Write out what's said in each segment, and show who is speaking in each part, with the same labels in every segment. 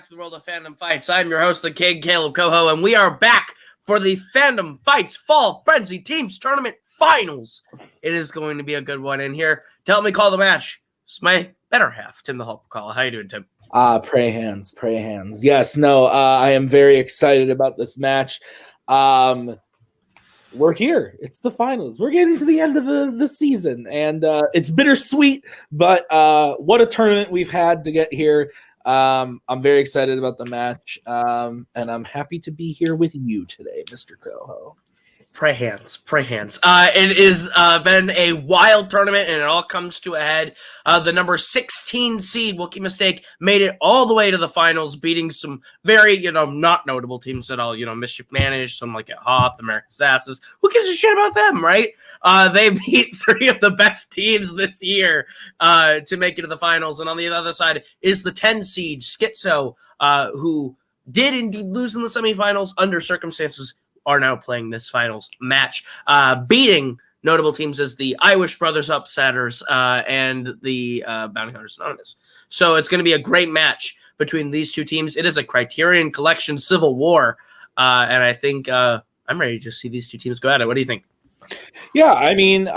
Speaker 1: back to the world of Fandom Fights. I'm your host, the King, Kaleb Koho, and we are back for the Fandom Fights Fall Frenzy Teams Tournament Finals. It is going to be a good one in here. To help me call the match, it's my better half, Tim the Hulk McCall. How you doing, Tim?
Speaker 2: Pray hands. Yes, no, I am very excited about this match. We're here. It's the finals. We're getting to the end of the season, and it's bittersweet, but what a tournament we've had to get here. I'm very excited about the match, and I'm happy to be here with you today, Mr. Koho.
Speaker 1: Pray hands. It has been a wild tournament, and it all comes to a head. The number 16 seed, Wookiee Mistake, made it all the way to the finals, beating some very, not notable teams at all. Mischief Managed, some like Hoth, American Assassins. Who gives a shit about them, right? They beat 3 of the best teams this year to make it to the finals. And on the other side is the 10 seed, Schizo, who did indeed lose in the semifinals under circumstances, are now playing this finals match, beating notable teams as the I Wish Brothers Upsetters and the Bounty Hunters Anonymous. So it's going to be a great match between these two teams. It is a Criterion Collection Civil War, and I think I'm ready to see these two teams go at it. What do you think?
Speaker 2: Yeah, I mean,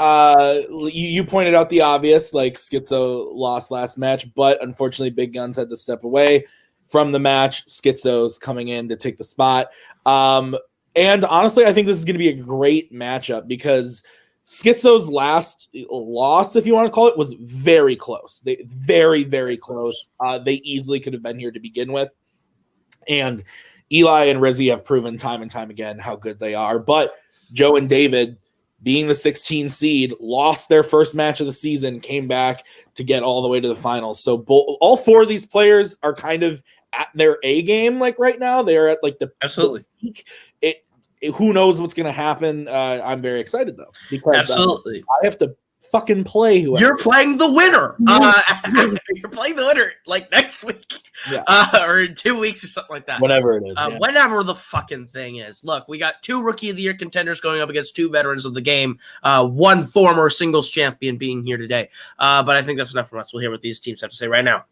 Speaker 2: you pointed out the obvious, like Schizo lost last match, but unfortunately Big Guns had to step away from the match. Schizo's coming in to take the spot. And honestly, I think this is going to be a great matchup because Schizo's last loss, if you want to call it, was very close. Very, very close. They easily could have been here to begin with. And Eli and Rizzy have proven time and time again how good they are. But Joe and David, being the 16 seed, lost their first match of the season, came back to get all the way to the finals. So all 4 of these players are kind of at their A game, like right now. They're at like the
Speaker 1: absolutely
Speaker 2: peak. Who knows what's going to happen? I'm very excited though because
Speaker 1: absolutely
Speaker 2: I have to fucking play whoever.
Speaker 1: You're playing the winner. You're playing the winner like next week, or in 2 weeks or something like that.
Speaker 2: Whatever it is,
Speaker 1: whenever the fucking thing is. Look, we got 2 Rookie of the Year contenders going up against 2 veterans of the game. 1 former singles champion being here today. But I think that's enough from us. We'll hear what these teams have to say right now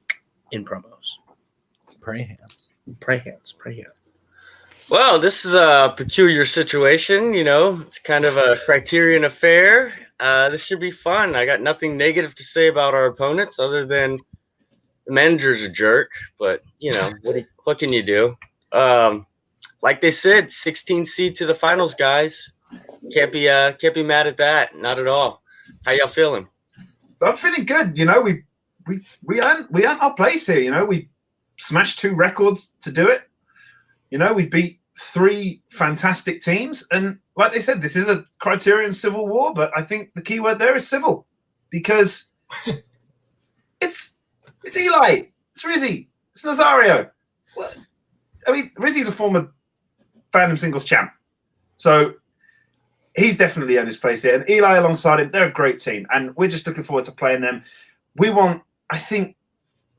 Speaker 1: in promos.
Speaker 2: Pray hands.
Speaker 3: Well, this is a peculiar situation, It's kind of a Criterion affair. This should be fun. I got nothing negative to say about our opponents other than the manager's a jerk. But, what can you do? Like they said, 16 seed to the finals, guys. Can't be mad at that. Not at all. How y'all feeling?
Speaker 4: I'm feeling good. We earned our place here. We smashed 2 records to do it. We beat 3 fantastic teams, and like they said, this is a Criterion Civil War, but I think the key word there is civil, because it's Eli, it's Rizzy, it's Nazario. Well, I mean, Rizzy's a former Fandom singles champ, so he's definitely earned his place here, and Eli alongside him, they're a great team, and we're just looking forward to playing them. I think,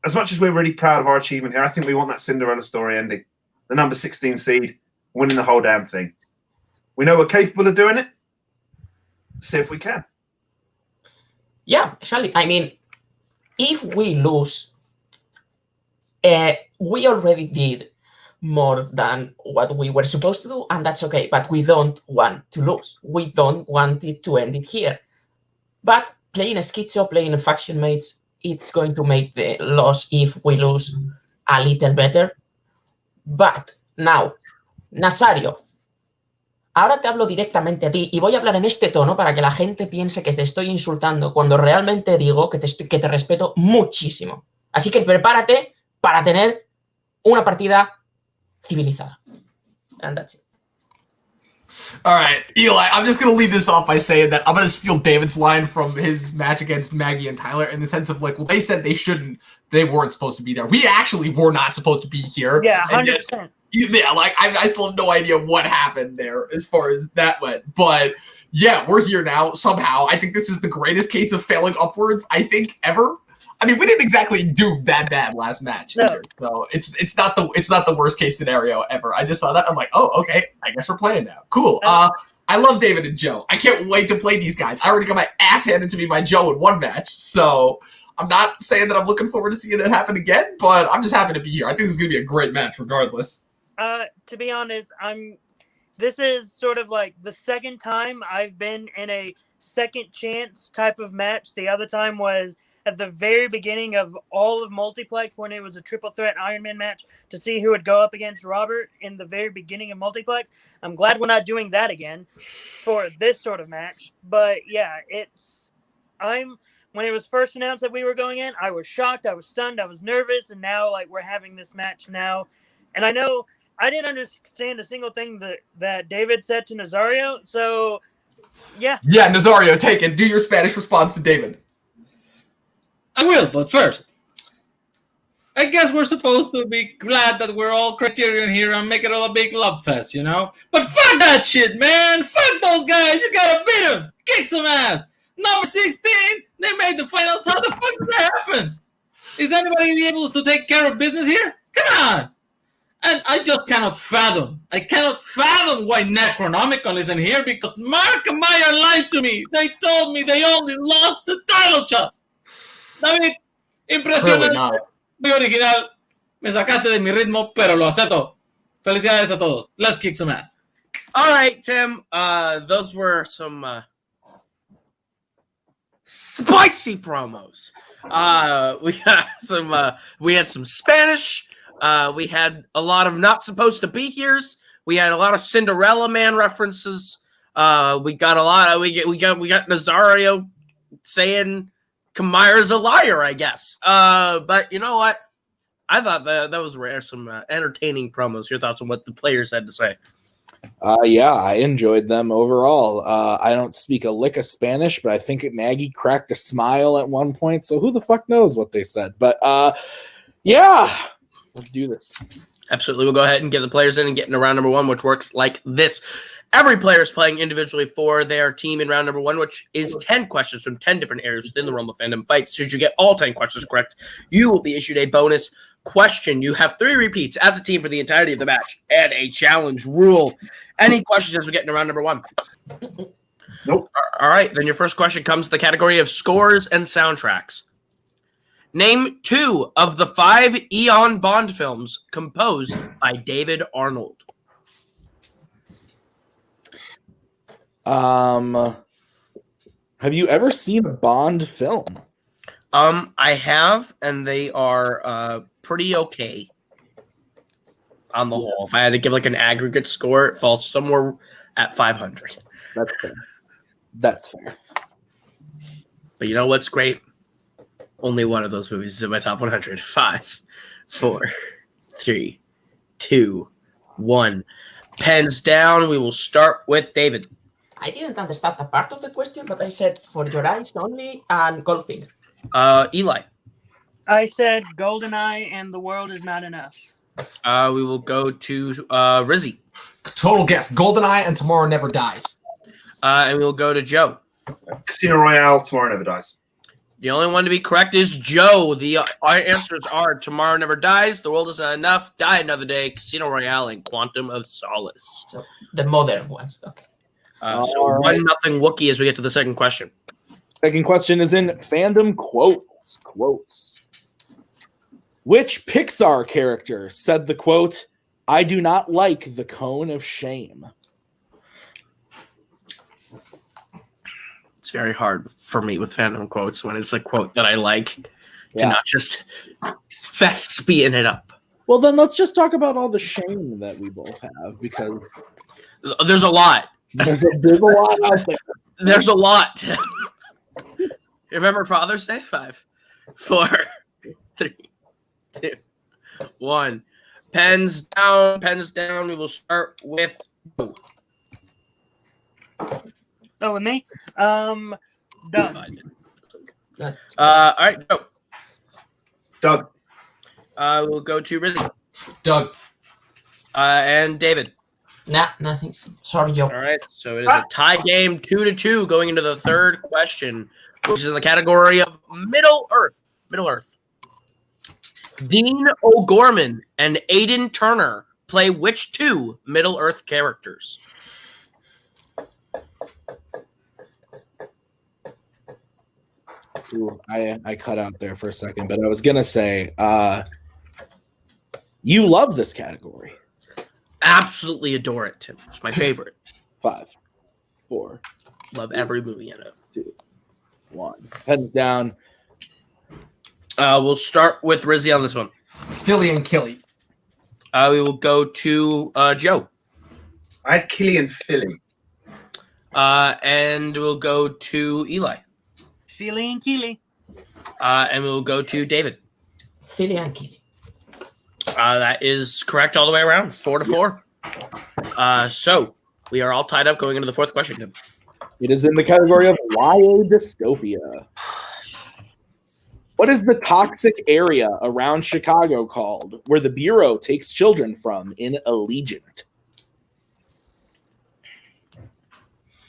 Speaker 4: as much as we're really proud of our achievement here, I think we want that Cinderella story ending. The number 16 seed winning the whole damn thing. We know we're capable of doing it. Let's see if we can.
Speaker 5: Yeah, exactly. I mean, if we lose, we already did more than what we were supposed to do, and that's okay. But we don't want to lose. We don't want it to end it here. But playing a Schizo, playing a faction mates, it's going to make the loss, if we lose, a little better. But now, Nazario, ahora te hablo directamente a ti y voy a hablar en este tono para que la gente piense que te estoy insultando cuando realmente digo que te respeto muchísimo. Así que prepárate para tener una partida civilizada. And that's it.
Speaker 6: All right, Eli, I'm just going to lead this off by saying that I'm going to steal David's line from his match against Maggie and Tyler in the sense of, like, well, they said they weren't supposed to be there. We actually were not supposed to be here.
Speaker 7: Yeah, 100%.
Speaker 6: Yeah, like, I still have no idea what happened there as far as that went. But, yeah, we're here now, somehow. I think this is the greatest case of failing upwards, I think, ever. I mean, we didn't exactly do that bad last match either, so it's not the worst case scenario ever. I just saw that, I'm like, oh, okay, I guess we're playing now. Cool. I love David and Joe. I can't wait to play these guys. I already got my ass handed to me by Joe in one match, so I'm not saying that I'm looking forward to seeing it happen again, but I'm just happy to be here. I think this is going to be a great match regardless.
Speaker 7: To be honest, this is sort of like the second time I've been in a second chance type of match. The other time was at the very beginning of all of Multiplex when it was a triple threat Iron Man match to see who would go up against Robert in the very beginning of Multiplex. I'm glad we're not doing that again for this sort of match. But yeah, when it was first announced that we were going in, I was shocked, I was stunned, I was nervous, and now like we're having this match now. And I know I didn't understand a single thing that David said to Nazario. So yeah.
Speaker 6: Yeah, Nazario, take it. Do your Spanish response to David.
Speaker 8: I will, but first, I guess we're supposed to be glad that we're all Criterion here and make it all a big love fest, you know? But fuck that shit, man! Fuck those guys! You gotta beat them! Kick some ass! Number 16, they made the finals. How the fuck did that happen? Is anybody able to take care of business here? Come on! And I just cannot fathom. I cannot fathom why Necronomicon isn't here because Mark and Maya lied to me. They told me they only lost the title shots. David, impresionante, muy original. Me sacaste de mi ritmo, pero lo acepto. Felicidades a todos. Let's kick some ass.
Speaker 1: All right, Tim. Those were some spicy promos. We had some Spanish. We had a lot of not supposed to be here's. We had a lot of Cinderella Man references. We got a lot of we got Nazario saying Kamaira's a liar, I guess. But you know what? I thought that was some entertaining promos. Your thoughts on what the players had to say?
Speaker 2: Yeah, I enjoyed them overall. I don't speak a lick of Spanish, but I think Maggie cracked a smile at one point. So who the fuck knows what they said? But yeah, let's do this.
Speaker 1: Absolutely. We'll go ahead and get the players in and get into round number one, which works like this. Every player is playing individually for their team in round number one, which is 10 questions from 10 different areas within the realm of fandom fights. Should you get all 10 questions correct, you will be issued a bonus question. You have 3 repeats as a team for the entirety of the match and a challenge rule. Any questions as we get into round number one?
Speaker 4: Nope.
Speaker 1: All right. Then your first question comes to the category of scores and soundtracks. Name 2 of the 5 Eon Bond films composed by David Arnold.
Speaker 2: Have you ever seen a Bond film?
Speaker 1: I have, and they are pretty okay on the whole. If I had to give like an aggregate score, it falls somewhere at 500.
Speaker 2: That's fair. That's fair.
Speaker 1: But you know what's great? Only one of those movies is in my top 100. 5, 4, 3, 2, 1. Pens down. We will start with David.
Speaker 5: I didn't understand a part of the question, but I said for your eyes only and Goldfinger.
Speaker 1: Eli.
Speaker 7: I said GoldenEye and The World Is Not Enough.
Speaker 1: We will go to Rizzy.
Speaker 6: Total guess. GoldenEye and Tomorrow Never Dies.
Speaker 1: And we'll go to Joe.
Speaker 4: Casino Royale, Tomorrow Never Dies.
Speaker 1: The only one to be correct is Joe. The answers are Tomorrow Never Dies, The World Is Not Enough, Die Another Day, Casino Royale, and Quantum of Solace.
Speaker 5: So the modern ones. Okay.
Speaker 1: So
Speaker 2: right.
Speaker 1: 1-0 Wookiee as we get to the second question.
Speaker 2: Second question is in fandom quotes. Quotes. Which Pixar character said the quote, "I do not like the cone of shame"?
Speaker 1: It's very hard for me with fandom quotes when it's a quote that I like to not just thespian it up.
Speaker 2: Well, then let's just talk about all the shame that we both have, because
Speaker 1: There's a lot.
Speaker 2: there's a lot out there.
Speaker 1: There's a lot. Remember Father's Day? 5, 4, 3, 2, 1. Pens down. Pens down. We will start with Doug.
Speaker 7: Oh, with me? Doug.
Speaker 1: All right, Joe.
Speaker 4: Doug.
Speaker 1: We'll go to Rizzy.
Speaker 6: Doug.
Speaker 1: And David.
Speaker 5: Nah, nothing. Sorry, Joe.
Speaker 1: All right, so it is a tie game, 2-2, going into the third question, which is in the category of Middle Earth. Middle Earth. Dean O'Gorman and Aiden Turner play which 2 Middle Earth characters?
Speaker 2: Ooh, I cut out there for a second, but I was gonna say, you love this category.
Speaker 1: Absolutely adore it, Tim. It's my favorite.
Speaker 2: 5, 4,
Speaker 1: Love every movie in it.
Speaker 2: 2, 1. Heads down.
Speaker 1: We'll start with Rizzy on this one.
Speaker 6: Philly and Killy.
Speaker 1: We will go to Joe.
Speaker 4: I had Killian Philly.
Speaker 1: And we'll go to Eli.
Speaker 7: Philly and Keely.
Speaker 1: And we'll go to David.
Speaker 5: Philly and Killy.
Speaker 1: That is correct all the way around. 4-4. So we are all tied up going into the fourth question, Tim.
Speaker 2: It is in the category of YA dystopia. What is the toxic area around Chicago called, where the Bureau takes children from in Allegiant?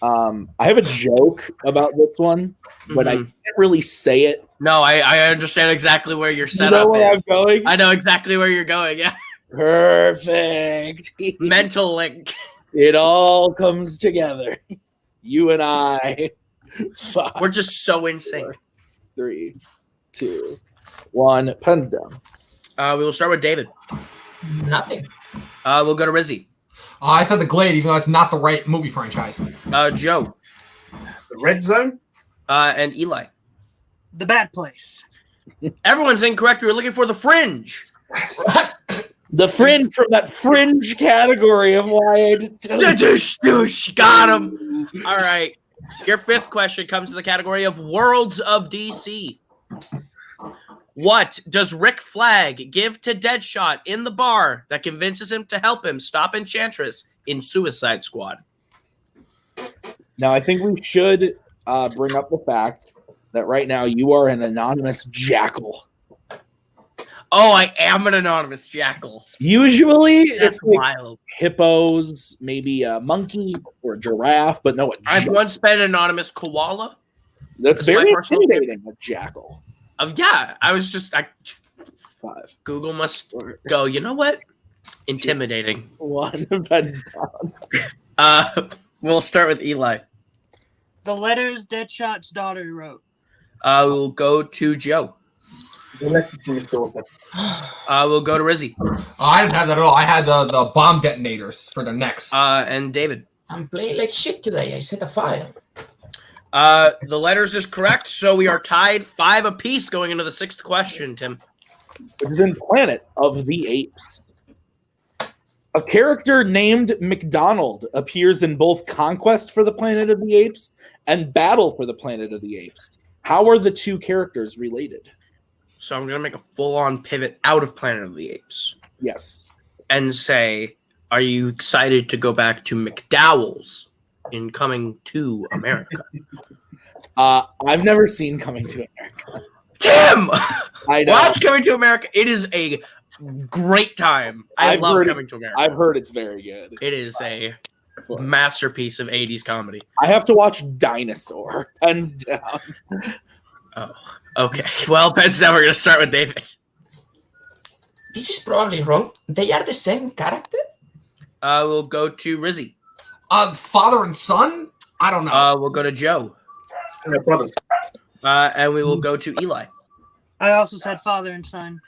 Speaker 2: I have a joke about this one, but I can't really say it.
Speaker 1: No, I understand exactly where your
Speaker 2: You
Speaker 1: setup
Speaker 2: know where I'm
Speaker 1: is.
Speaker 2: going?
Speaker 1: I know exactly where you're going. Yeah.
Speaker 2: Perfect.
Speaker 1: Mental link.
Speaker 2: It all comes together. You and I. 5,
Speaker 1: We're just so in sync.
Speaker 2: 3, 2, 1. Pens down.
Speaker 1: We will start with David.
Speaker 5: Nothing.
Speaker 1: We'll go to Rizzy.
Speaker 6: I said The Glade, even though it's not the right movie franchise.
Speaker 1: Joe.
Speaker 4: The Red Zone.
Speaker 1: And Eli.
Speaker 7: The Bad Place.
Speaker 1: Everyone's incorrect. We were looking for The Fringe.
Speaker 2: The fringe from that fringe category of YA dystopia.
Speaker 1: Doosh, got him. All right. Your fifth question comes to the category of Worlds of DC. What does Rick Flag give to Deadshot in the bar that convinces him to help him stop Enchantress in Suicide Squad?
Speaker 2: Now, I think we should bring up the fact that right now you are an anonymous jackal.
Speaker 1: Oh, I am an anonymous jackal.
Speaker 2: Usually,
Speaker 1: That's
Speaker 2: it's like
Speaker 1: wild.
Speaker 2: hippos, maybe a monkey or a giraffe, but no,
Speaker 1: I've once been an anonymous koala.
Speaker 2: that's
Speaker 1: That's
Speaker 2: very
Speaker 1: my personal
Speaker 2: intimidating. A jackal.
Speaker 1: Yeah, I was just
Speaker 2: 5,
Speaker 1: Google must go. You know what? Intimidating.
Speaker 2: 1. Pens down.
Speaker 1: We'll start with Eli.
Speaker 7: The letters Deadshot's daughter wrote.
Speaker 1: We'll go to Joe.
Speaker 4: The letter from his daughter.
Speaker 1: We'll go to Rizzy.
Speaker 6: I didn't have that at all. I had the bomb detonators for their necks.
Speaker 1: And David.
Speaker 5: I'm playing like shit today. I set a fire.
Speaker 1: The letters is correct, so we are tied 5 apiece going into the sixth question, Tim.
Speaker 2: It is in Planet of the Apes. A character named McDonald appears in both Conquest for the Planet of the Apes and Battle for the Planet of the Apes. How are the two characters related?
Speaker 1: So I'm going to make a full-on pivot out of Planet of the Apes
Speaker 2: Yes.
Speaker 1: and say, are you excited to go back to McDowell's in Coming to America?
Speaker 2: I've never seen Coming to America.
Speaker 1: Tim!
Speaker 2: I know.
Speaker 1: Watch Coming to America. It is a great time. I love Coming to America.
Speaker 2: I've heard it's very good.
Speaker 1: It is a masterpiece of 80s comedy.
Speaker 2: I have to watch Dinosaur. Pens down.
Speaker 1: Oh, okay. Well, Pets, now we're going to start with David.
Speaker 5: This is probably wrong. They are the same character?
Speaker 1: We'll go to Rizzy.
Speaker 6: Father and son? I don't know.
Speaker 1: We'll go to Joe.
Speaker 4: And their brothers.
Speaker 1: And we will go to Eli.
Speaker 7: I also said father and son.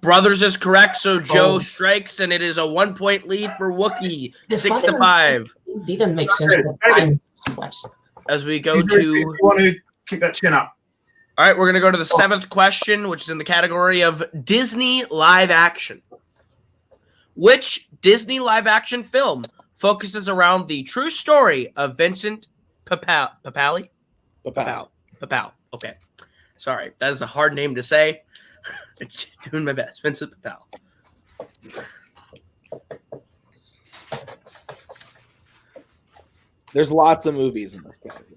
Speaker 1: Brothers is correct, so Joe strikes, and it is a 1-point lead for Wookiee,
Speaker 5: The
Speaker 1: 6-5.
Speaker 5: father didn't make sense.
Speaker 1: As we go
Speaker 4: You
Speaker 1: to...
Speaker 4: want to kick that chin up.
Speaker 1: All right, we're going to go to the seventh question, which is in the category of Disney live action. Which Disney live action film focuses around the true story of Vincent Papali? Papal. Okay. Sorry, that is a hard name to say. I'm doing my best. Vincent Papal.
Speaker 2: There's lots of movies in this category.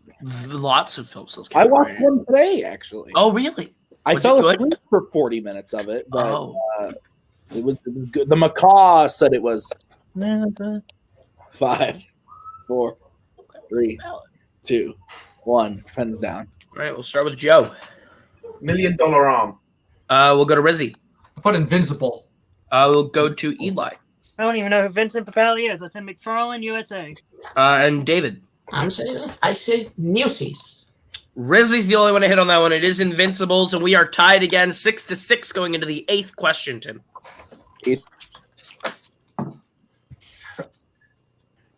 Speaker 1: Lots of films.
Speaker 2: I watched one today, actually.
Speaker 1: Oh, really?
Speaker 2: I
Speaker 1: Was
Speaker 2: fell
Speaker 1: it good?
Speaker 2: asleep for 40 minutes of it, but
Speaker 1: Oh.
Speaker 2: it was good. The macaw said it was 5, 4, 3, 2, 1. Pens down.
Speaker 1: All right, we'll start with Joe.
Speaker 4: $1 Million Arm.
Speaker 1: We'll go to Rizzy.
Speaker 6: I put Invincible.
Speaker 1: We'll go to Eli.
Speaker 7: I don't even know who Vincent Papali is. That's in McFarlane, USA.
Speaker 1: And David.
Speaker 5: I say Newsies.
Speaker 1: Rizzy's the only one to hit on that one. It is Invincibles, and we are tied again, 6-6, going into the 8th question, Tim.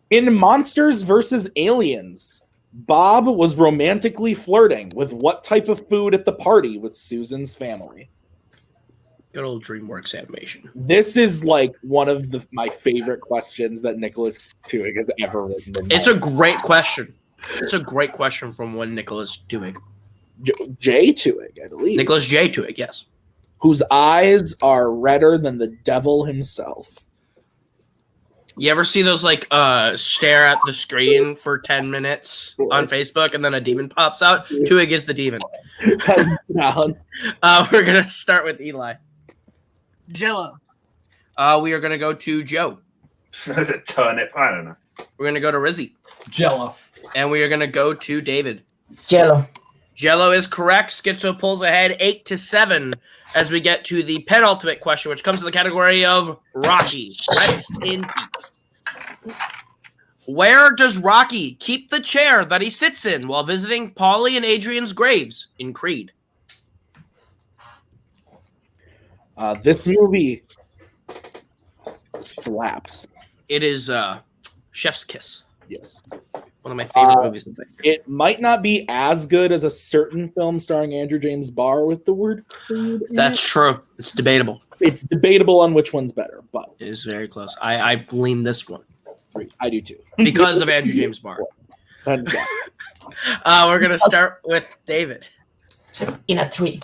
Speaker 2: In Monsters vs. Aliens, Bob was romantically flirting with what type of food at the party with Susan's family?
Speaker 1: Good old DreamWorks animation.
Speaker 2: This is like one of my favorite questions that Nicholas Tuig has ever written.
Speaker 1: It's a great question. It's a great question from one Nicholas Tuig.
Speaker 2: J. Tuig, I believe.
Speaker 1: Nicholas J. Tuig, yes.
Speaker 2: Whose eyes are redder than the devil himself.
Speaker 1: You ever see those like stare at the screen for 10 minutes on Facebook and then a demon pops out? Tuig is the demon. We're going to start with Eli.
Speaker 7: Jello.
Speaker 1: We are going to go to Joe.
Speaker 4: There's a turnip. I don't know.
Speaker 1: We're going to go to Rizzy.
Speaker 6: Jello.
Speaker 1: And we are going to go to David.
Speaker 5: Jello.
Speaker 1: Jello is correct. Schizo pulls ahead 8-7 as we get to the penultimate question, which comes in the category of Rocky. Rest in peace. Where does Rocky keep the chair that he sits in while visiting Paulie and Adrian's graves in Creed?
Speaker 2: This movie slaps.
Speaker 1: It is Chef's Kiss.
Speaker 2: Yes.
Speaker 1: One of my favorite movies.
Speaker 2: It might not be as good as a certain film starring Andrew James Barr with the word Creed.
Speaker 1: That's true. It's debatable.
Speaker 2: It's debatable on which one's better, but
Speaker 1: it is very close. I lean this one.
Speaker 2: I do too.
Speaker 1: Because of Andrew James Barr. We're going to start with David.
Speaker 5: In a tree.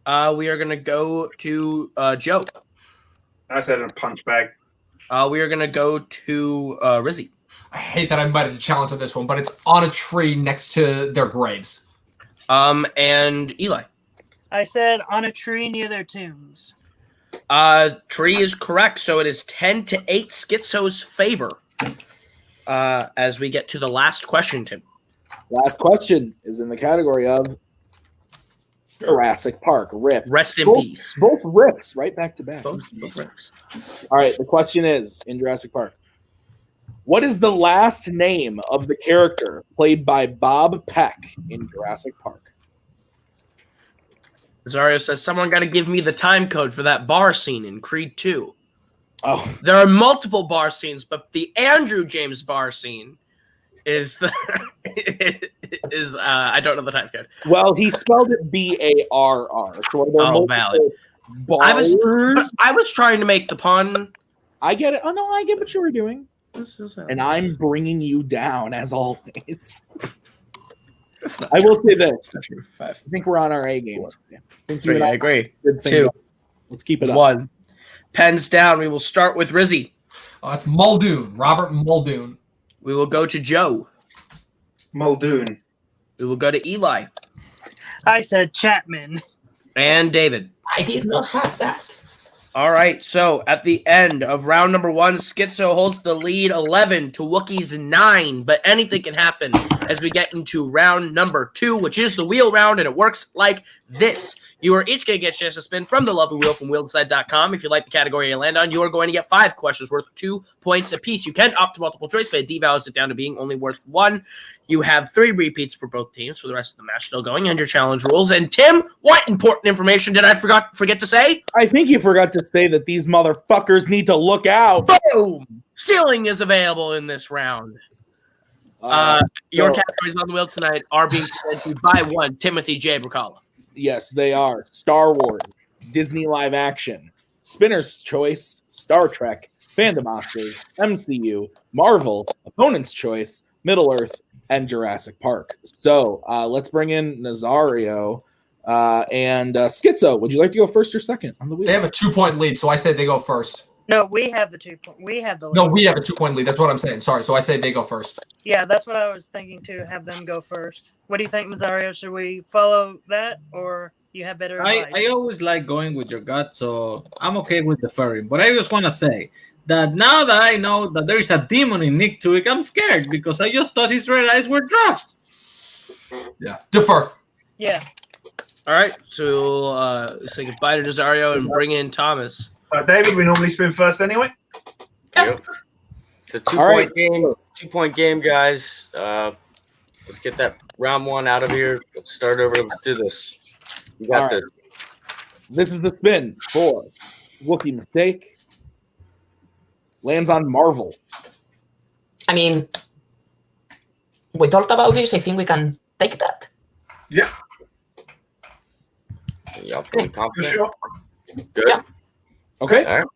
Speaker 1: We are going to go to Joe.
Speaker 4: I said in a punch bag.
Speaker 1: We are going to go to Rizzy.
Speaker 6: I hate that I'm invited to challenge on this one, but it's on a tree next to their graves.
Speaker 1: And Eli.
Speaker 7: I said on a tree near their tombs.
Speaker 1: Tree is correct, so it is 10-8 Schizo's favor. As we get to the last question, Tim.
Speaker 2: Last question is in the category of Jurassic Park. Rip.
Speaker 1: Rest in peace.
Speaker 2: Both rips, right back to back.
Speaker 1: Both rips.
Speaker 2: All right, the question is, in Jurassic Park, what is the last name of the character played by Bob Peck in Jurassic Park?
Speaker 1: Rosario says, someone got to give me the time code for that bar scene in Creed 2.
Speaker 2: Oh.
Speaker 1: There are multiple bar scenes, but the Andrew James bar scene is the I don't know the time code.
Speaker 2: Well, he spelled it B-A-R-R. So
Speaker 1: valid. I was trying to make the pun.
Speaker 2: I get it. Oh no, I get what you were doing. And I'm bringing you down as always. I will say this. I think we're on our A game.
Speaker 1: I agree.
Speaker 2: Good thing.
Speaker 1: 2.
Speaker 2: Let's keep it up.
Speaker 1: 1. Pens down. We will start with Rizzy.
Speaker 6: Oh, that's Muldoon. Robert Muldoon.
Speaker 1: We will go to Joe.
Speaker 4: Muldoon.
Speaker 1: We will go to Eli.
Speaker 7: I said Chapman.
Speaker 1: And David.
Speaker 5: I did not have that.
Speaker 1: All right, so at the end of round number 1, Schizo holds the lead 11 to Wookiee's 9, but anything can happen as we get into round number 2, which is the wheel round, and it works like this. You are each going to get a chance to spin from the lovely wheel from wheeldeside.com. If you like the category you land on, you are going to get 5 questions worth 2 points apiece. You can opt to multiple choice, but it devalues it down to being only worth 1. You have 3 repeats for both teams for the rest of the match still going, and your challenge rules. And Tim, what important information did I forget to say?
Speaker 2: I think you forgot to say that these motherfuckers need to look out.
Speaker 1: Boom! Stealing is available in this round. Your categories on the wheel tonight are being presented by one Timothy J. Brzakala.
Speaker 2: Yes, they are. Star Wars, Disney live action, Spinner's Choice, Star Trek, Fandom Oscars, MCU, Marvel, Opponent's Choice, Middle-earth, and Jurassic Park. So let's bring in Nazario and Schizo. Would you like to go first or second on the wheel?
Speaker 6: They have a 2-point lead, so I say they go first.
Speaker 7: No, we have the 2 point. We have the lead.
Speaker 6: No, we have a 2-point lead. That's what I'm saying. Sorry, so I say they go first.
Speaker 7: Yeah, that's what I was thinking to have them go first. What do you think, Nazario? Should we follow that, or you have better advice?
Speaker 8: I always like going with your gut, so I'm okay with deferring. But I just want to say that now that I know that there is a demon in Nick Tuig, I'm scared because I just thought his red eyes were dropped.
Speaker 6: Yeah, defer.
Speaker 7: Yeah.
Speaker 1: All right, so say goodbye to Nazario and bring in Thomas.
Speaker 4: David, we normally spin first anyway.
Speaker 3: Yep. It's a 2-point game. 2-point game, guys. Let's get that round one out of here. Let's start over. Let's do this. You got
Speaker 2: All right.
Speaker 3: this.
Speaker 2: This is the spin for Wookiee Mistake. Lands on Marvel.
Speaker 5: I mean, we talked about this. I think we can take that.
Speaker 4: Yeah,
Speaker 3: Y'all feeling
Speaker 4: for
Speaker 3: confident?
Speaker 4: sure.
Speaker 3: Good.
Speaker 5: Yeah.
Speaker 2: Okay.
Speaker 3: All right.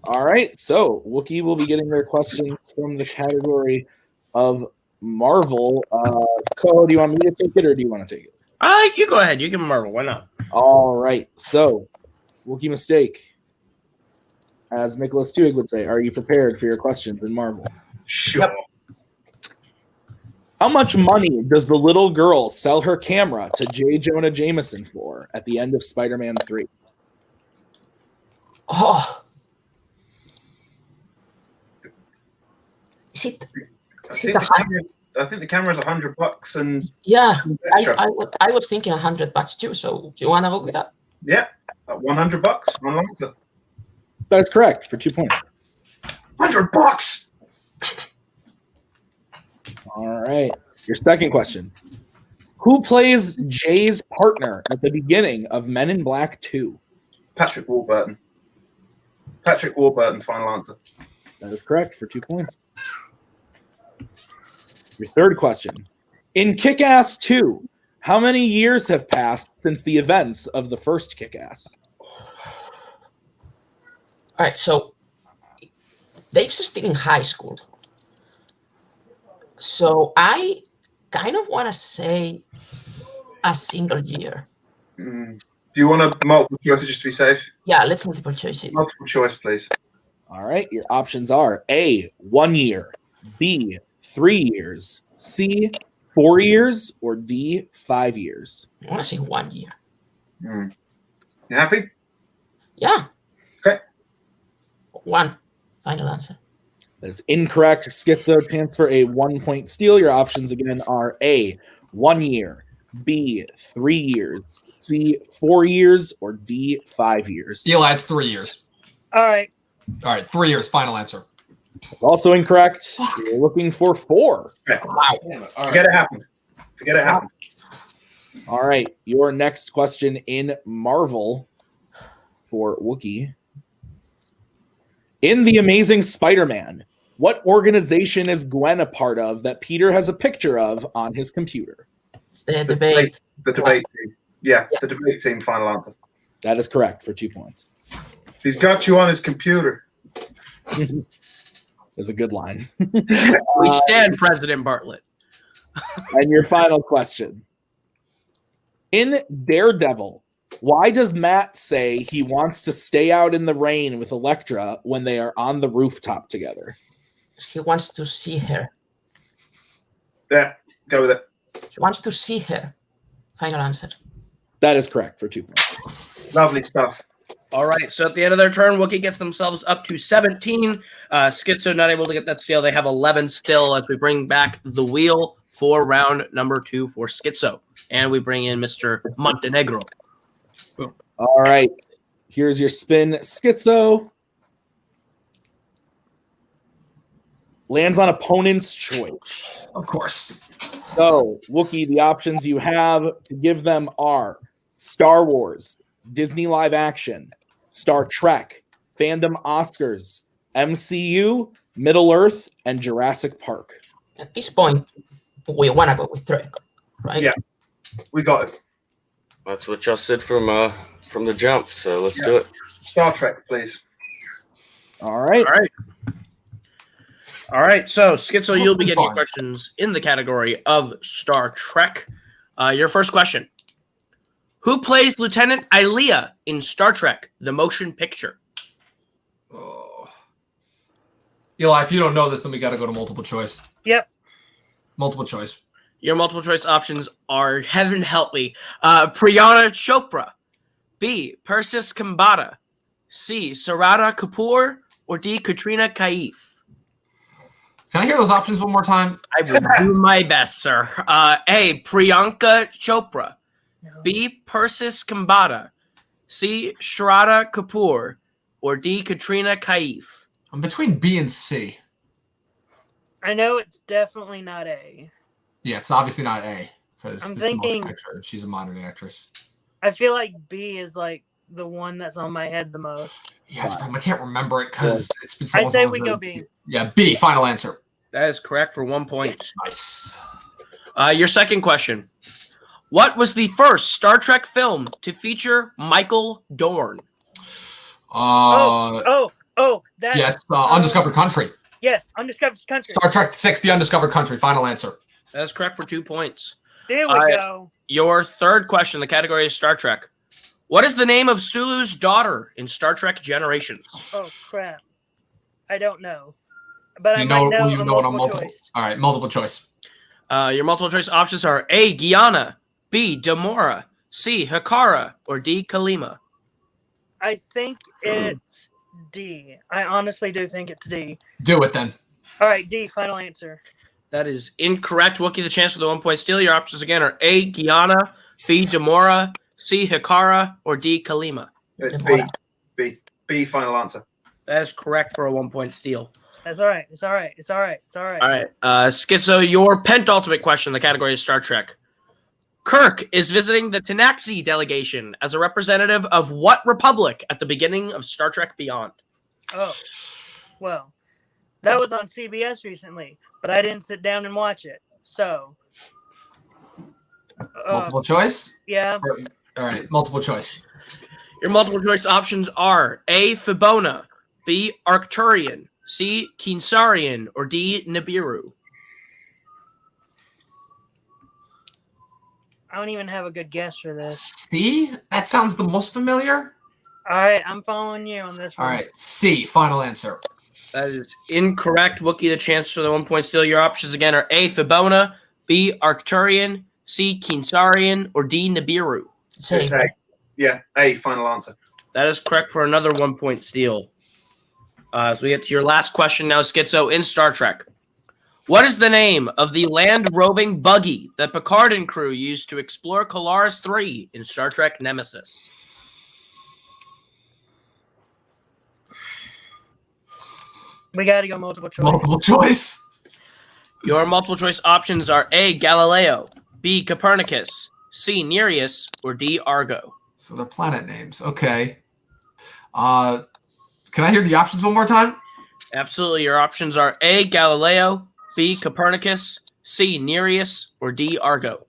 Speaker 2: All right. So Wookiee will be getting their questions from the category of Marvel. Koho, do you want me to take it or do you want to take it?
Speaker 1: You go ahead. You can Marvel. Why not?
Speaker 2: All right. So Wookiee Mistake. As Nicholas Twohig would say, are you prepared for your questions in Marvel?
Speaker 4: Sure.
Speaker 5: Yep.
Speaker 2: How much money does the little girl sell her camera to J. Jonah Jameson for at the end of Spider-Man 3?
Speaker 5: Oh. Is it?
Speaker 4: I
Speaker 5: Is
Speaker 4: think,
Speaker 5: it
Speaker 4: the camera's $100 and
Speaker 5: Yeah,
Speaker 4: extra.
Speaker 5: I was thinking $100 too. So do you want to go with that?
Speaker 4: Yeah, $100. One answer.
Speaker 2: That's correct for 2 points.
Speaker 4: $100.
Speaker 2: All right. Your second question. Who plays Jay's partner at the beginning of Men in Black 2?
Speaker 4: Patrick Warburton. Patrick Warburton. Final answer.
Speaker 2: That is correct for 2 points. Your third question. In Kick-Ass 2, how many years have passed since the events of the first Kick-Ass?
Speaker 5: All right. So Dave's still in high school. So I kind of want to say a single year.
Speaker 4: Do you want a multiple choice just to be safe?
Speaker 5: Yeah, let's multiple choice it.
Speaker 4: Multiple choice, please.
Speaker 2: All right. Your options are A, 1 year, B, 3 years, C, 4 years, or D, 5 years.
Speaker 5: I want to say 1 year.
Speaker 4: You happy?
Speaker 5: Yeah.
Speaker 4: Okay.
Speaker 5: 1. Final answer.
Speaker 2: That is incorrect. Schizo, chance for a 1 point steal. Your options again are A, 1 year, B, 3 years, C, 4 years, or D, 5 years.
Speaker 6: Eli, it's 3 years.
Speaker 7: All right.
Speaker 6: All right, 3 years. Final answer.
Speaker 2: It's also incorrect. You're looking for 4.
Speaker 5: Wow.
Speaker 4: Forget it happened. Forget it happened.
Speaker 2: All right. Your next question in Marvel for Wookiee. In The Amazing Spider-Man, what organization is Gwen a part of that Peter has a picture of on his computer?
Speaker 5: It's the debate.
Speaker 4: The debate team. Yeah, the debate team. Final answer.
Speaker 2: That is correct for 2 points.
Speaker 4: He's got you on his computer.
Speaker 2: That's a good line.
Speaker 1: We stand President Bartlett.
Speaker 2: And your final question. In Daredevil, why does Matt say he wants to stay out in the rain with Elektra when they are on the rooftop together?
Speaker 5: He wants to see her.
Speaker 4: Yeah, go with it.
Speaker 5: He wants to see her. Final answer.
Speaker 2: That is correct for 2 points.
Speaker 4: Lovely stuff.
Speaker 1: All right. So at the end of their turn, Wookiee gets themselves up to 17. Schizo not able to get that steal. They have 11 still as we bring back the wheel for round number 2 for Schizo. And we bring in Mr. Montenegro.
Speaker 2: All right. Here's your spin. Schizo lands on opponent's choice.
Speaker 6: Of course.
Speaker 2: So, Wookiee, the options you have to give them are Star Wars, Disney live action, Star Trek, Fandom Oscars, MCU, Middle Earth, and Jurassic Park.
Speaker 5: At this point, we want to go with Trek, right?
Speaker 4: Yeah. We got it.
Speaker 3: That's what y'all said from the jump. So let's do it.
Speaker 4: Star Trek, please.
Speaker 2: All right.
Speaker 1: All right. All right. So, Schizo, you'll be getting
Speaker 6: Fine.
Speaker 1: questions in the category of Star Trek. Your first question. Who plays Lieutenant Ilea in Star Trek, the motion picture?
Speaker 6: Oh. Eli, if you don't know this, then we got to go to multiple choice.
Speaker 7: Yep.
Speaker 6: Multiple choice.
Speaker 1: Your multiple choice options are, heaven help me, Priyana Chopra, B, Persis Kambata, C, Sarada Kapoor, or D, Katrina Kaif.
Speaker 6: Can I hear those options one more time?
Speaker 1: I will do my best, sir. A, Priyanka Chopra, B, Persis Kambata, C, Sarada Kapoor, or D, Katrina Kaif.
Speaker 6: I'm between B and C.
Speaker 7: I know it's definitely not A.
Speaker 6: Yeah, it's obviously not A because
Speaker 7: I'm
Speaker 6: it's the motion
Speaker 7: thinking-
Speaker 6: picture. She's a modern day actress.
Speaker 7: I feel like B is like the one that's on my head the most.
Speaker 6: Yeah, it's a problem. I can't remember it because it's been so long
Speaker 7: I'd say
Speaker 6: since
Speaker 7: we
Speaker 6: I've
Speaker 7: go
Speaker 6: heard
Speaker 7: B.
Speaker 6: it. Yeah, B. Final answer.
Speaker 1: That is correct for 1 point.
Speaker 6: Nice.
Speaker 1: Your second question. What was the first Star Trek film to feature Michael Dorn?
Speaker 7: That.
Speaker 6: Yes, Undiscovered Country.
Speaker 7: Yes, Undiscovered Country.
Speaker 6: Star Trek 6, The Undiscovered Country. Final answer.
Speaker 1: That is correct for 2 points.
Speaker 7: There we go.
Speaker 1: Your third question, the category is Star Trek. What is the name of Sulu's daughter in Star Trek Generations?
Speaker 7: Oh crap! I don't know, but
Speaker 6: Do
Speaker 7: I
Speaker 6: you
Speaker 7: might
Speaker 6: know,
Speaker 7: know
Speaker 6: you
Speaker 7: a
Speaker 6: know what on
Speaker 7: multiple
Speaker 6: multiple?
Speaker 7: choice.
Speaker 6: All right, multiple choice.
Speaker 1: Your multiple choice options are A. Guyana, B. Demora, C. Hikara, or D. Kalima.
Speaker 7: I think it's D. I honestly do think it's D.
Speaker 6: Do it then.
Speaker 7: All right, D. Final answer.
Speaker 1: That is incorrect. Wookiee, the chance for the 1 point steal. Your options again are A. Guyana, B. Demora, C. Hikara, or D. Kalima.
Speaker 4: It's B. B. Final answer.
Speaker 1: That is correct for a 1 point steal.
Speaker 7: That's all right. It's all right. It's all right. It's all right.
Speaker 1: All right. Schizo, your pentultimate question, the category is Star Trek. Kirk is visiting the Tanaxi delegation as a representative of what republic at the beginning of Star Trek Beyond?
Speaker 7: Oh, well, that was on CBS recently, but I didn't sit down and watch it. So,
Speaker 6: Multiple choice?
Speaker 7: yeah.
Speaker 6: All right, multiple choice.
Speaker 1: Your multiple choice options are A. Fibona, B. Arcturian, C. Kinsarian, or D. Nibiru.
Speaker 7: I don't even have a good guess for this.
Speaker 6: C? That sounds the most familiar.
Speaker 7: All right, I'm following you on this one.
Speaker 6: All right, C. Final answer.
Speaker 1: That is incorrect. Wookiee, the chance for the 1 point steal. Your options again are A. Fibona, B. Arcturian, C. Kinsarian, or D. Nibiru.
Speaker 5: Same.
Speaker 4: It's A. Yeah, A. Final answer.
Speaker 1: That is correct for another 1 point steal. So we get to your last question now, Schizo, in Star Trek. What is the name of the land roving buggy that Picard and crew used to explore Kolaris 3 in Star Trek Nemesis?
Speaker 7: We got to go multiple choice.
Speaker 6: Multiple choice.
Speaker 1: Your multiple choice options are A. Galileo, B. Copernicus, C. Nereus, or D. Argo.
Speaker 6: So they're planet names. Okay. Can I hear the options one more time?
Speaker 1: Absolutely. Your options are A. Galileo, B. Copernicus, C. Nereus, or D. Argo.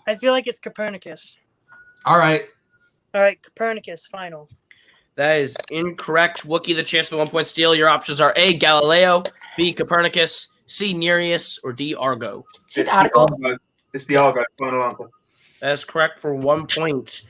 Speaker 7: I feel like it's Copernicus.
Speaker 6: All right.
Speaker 7: All right, Copernicus, final.
Speaker 1: That is incorrect. Wookiee, the chance for the 1 point steal. Your options are A. Galileo, B. Copernicus, C. Nereus, or D. Argo.
Speaker 5: Is it
Speaker 4: It's the
Speaker 5: Argo?
Speaker 4: Argo. It's the Argo. Final answer.
Speaker 1: That is correct for 1 point.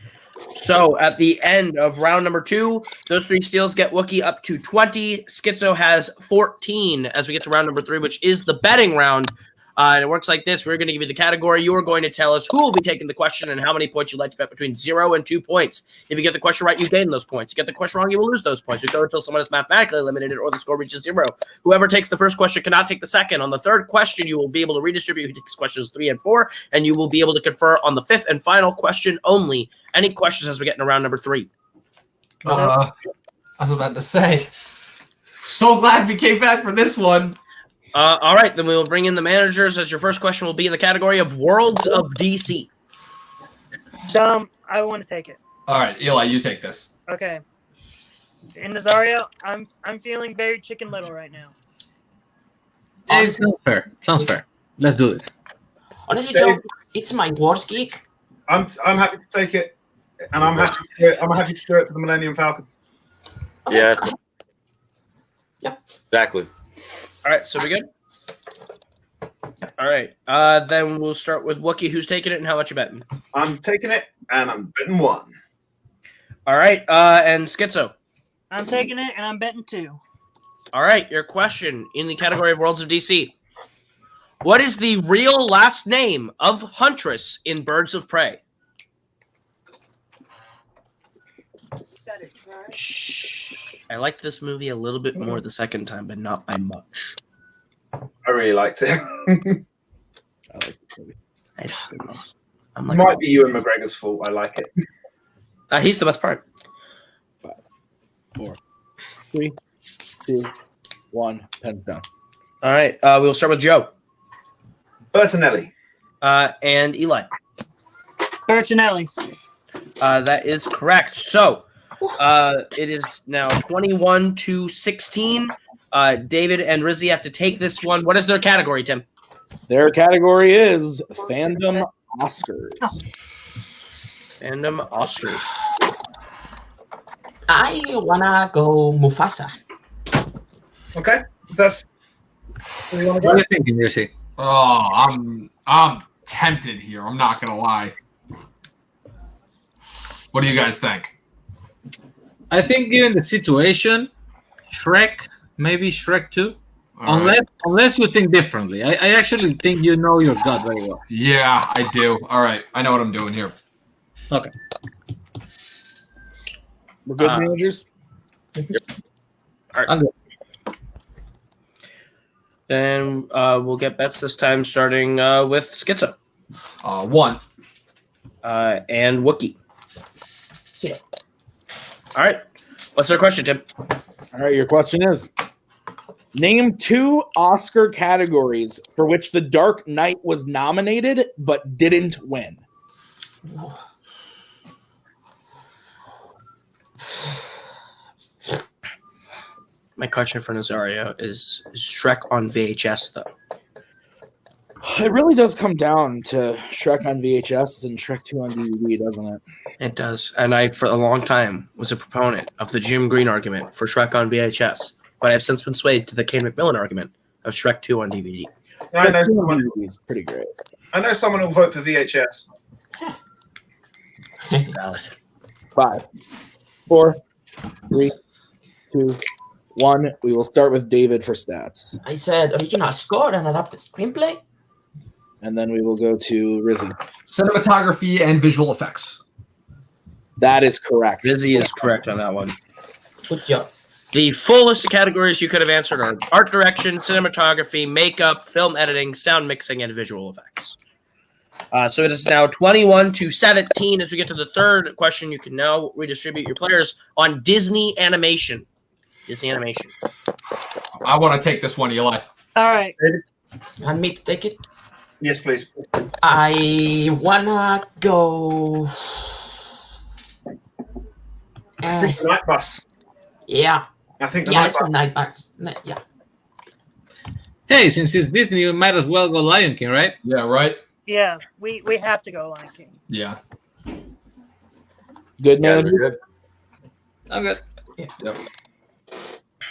Speaker 1: So at the end of round number 2, those 3 steals get Wookiee up to 20. Schizo has 14 as we get to round number 3, which is the betting round. And it works like this. We're going to give you the category. You are going to tell us who will be taking the question and how many points you'd like to bet between 0 and 2 points. If you get the question right, you gain those points. You get the question wrong, you will lose those points. We go until someone is mathematically eliminated or the score reaches 0. Whoever takes the first question cannot take the second. On the third question, you will be able to redistribute who takes questions 3 and 4, and you will be able to confer on the 5th and final question only. Any questions as we get into round number 3?
Speaker 6: I was about to say. So glad we came back for this one.
Speaker 1: All right, then we will bring in the managers as your first question will be in the category of Worlds of DC.
Speaker 7: I want to take it.
Speaker 6: All right, Eli, you take this.
Speaker 7: Okay. And Nazario, I'm feeling very Chicken Little right now.
Speaker 8: It sounds fair. Sounds fair. Let's do this.
Speaker 5: Honestly, Joe, it's my worst gig.
Speaker 4: I'm happy to take it, and I'm happy to do it. I'm happy to do it for the Millennium Falcon.
Speaker 5: Okay.
Speaker 3: Yeah.
Speaker 5: Yep.
Speaker 3: Exactly.
Speaker 1: All right, so we good? All right, then we'll start with Wookiee. Who's taking it and how much you betting?
Speaker 4: I'm taking it, and I'm betting 1.
Speaker 1: All right, and Schizo.
Speaker 7: I'm taking it, and I'm betting 2.
Speaker 1: All right, your question in the category of Worlds of DC. What is the real last name of Huntress in Birds of Prey? I liked this movie a little bit more the second time, but not by much.
Speaker 4: I really liked it.
Speaker 1: I like this movie. I just don't know. I'm like,
Speaker 4: Might be Ewan McGregor's fault. I like it.
Speaker 1: He's the best part.
Speaker 2: 5, 4, 3, 2, 1. Pens down.
Speaker 1: All right. We'll start with Joe
Speaker 4: Bertinelli.
Speaker 1: and Eli.
Speaker 7: Bertinelli.
Speaker 1: That is correct. So it is now 21-16. David and Rizzy have to take this one. What is their category, Tim?
Speaker 2: Their category is Fandom Oscars.
Speaker 1: Fandom Oscars.
Speaker 5: I wanna go Mufasa.
Speaker 4: Okay, that's.
Speaker 8: What are you thinking, Rizzy?
Speaker 6: Oh, I'm tempted here. I'm not gonna lie. What do you guys think?
Speaker 8: I think given the situation, Shrek, maybe Shrek 2.
Speaker 6: All right.
Speaker 8: Unless you think differently. I actually think you know your gut very well.
Speaker 6: Yeah, I do. All right, I know what I'm doing here.
Speaker 8: Okay.
Speaker 2: We're good, managers?
Speaker 1: All right. Then we'll get bets this time, starting with Schizo
Speaker 6: 1.
Speaker 1: and Wookiee.
Speaker 5: 0.
Speaker 1: All right. What's their question, Tim?
Speaker 2: All right, your question is, name 2 Oscar categories for which The Dark Knight was nominated but didn't win.
Speaker 1: My question for Nazario is Shrek on VHS, though.
Speaker 2: It really does come down to Shrek on VHS and Shrek 2 on DVD, doesn't it?
Speaker 1: It does. And I, for a long time, was a proponent of the Jim Green argument for Shrek on VHS. But I've since been swayed to the Kane McMillan argument of Shrek 2 on DVD.
Speaker 4: I know
Speaker 2: Shrek 2 on
Speaker 4: someone.
Speaker 2: DVD is pretty great.
Speaker 4: I know someone who'll vote for VHS.
Speaker 1: Valid.
Speaker 2: 5, 4, 3, 2, 1. We will start with David for stats.
Speaker 5: I said original score and adapted screenplay.
Speaker 2: And then we will go to Rizzy.
Speaker 6: Cinematography and visual effects.
Speaker 2: That is correct.
Speaker 1: Rizzy is correct on that one.
Speaker 5: Good job.
Speaker 1: The full list of categories you could have answered are art direction, cinematography, makeup, film editing, sound mixing, and visual effects. So it is now 21-17. As we get to the third question, you can now redistribute your players on Disney animation. Disney animation.
Speaker 6: I want to take this one, Eli.
Speaker 7: All right.
Speaker 5: Want me to take it?
Speaker 4: Yes, please.
Speaker 5: I wanna go.
Speaker 4: I think the Night Bus.
Speaker 5: Yeah.
Speaker 4: I think the
Speaker 5: Yeah,
Speaker 4: Night
Speaker 5: it's
Speaker 4: Bus.
Speaker 5: for night bus. Yeah.
Speaker 8: Hey, since it's Disney, you might as well go Lion King, right?
Speaker 6: Yeah, right?
Speaker 7: Yeah, we have to go Lion King.
Speaker 6: Yeah.
Speaker 2: Good
Speaker 3: Yeah,
Speaker 2: man.
Speaker 3: we're good.
Speaker 8: I'm good.
Speaker 6: Yep.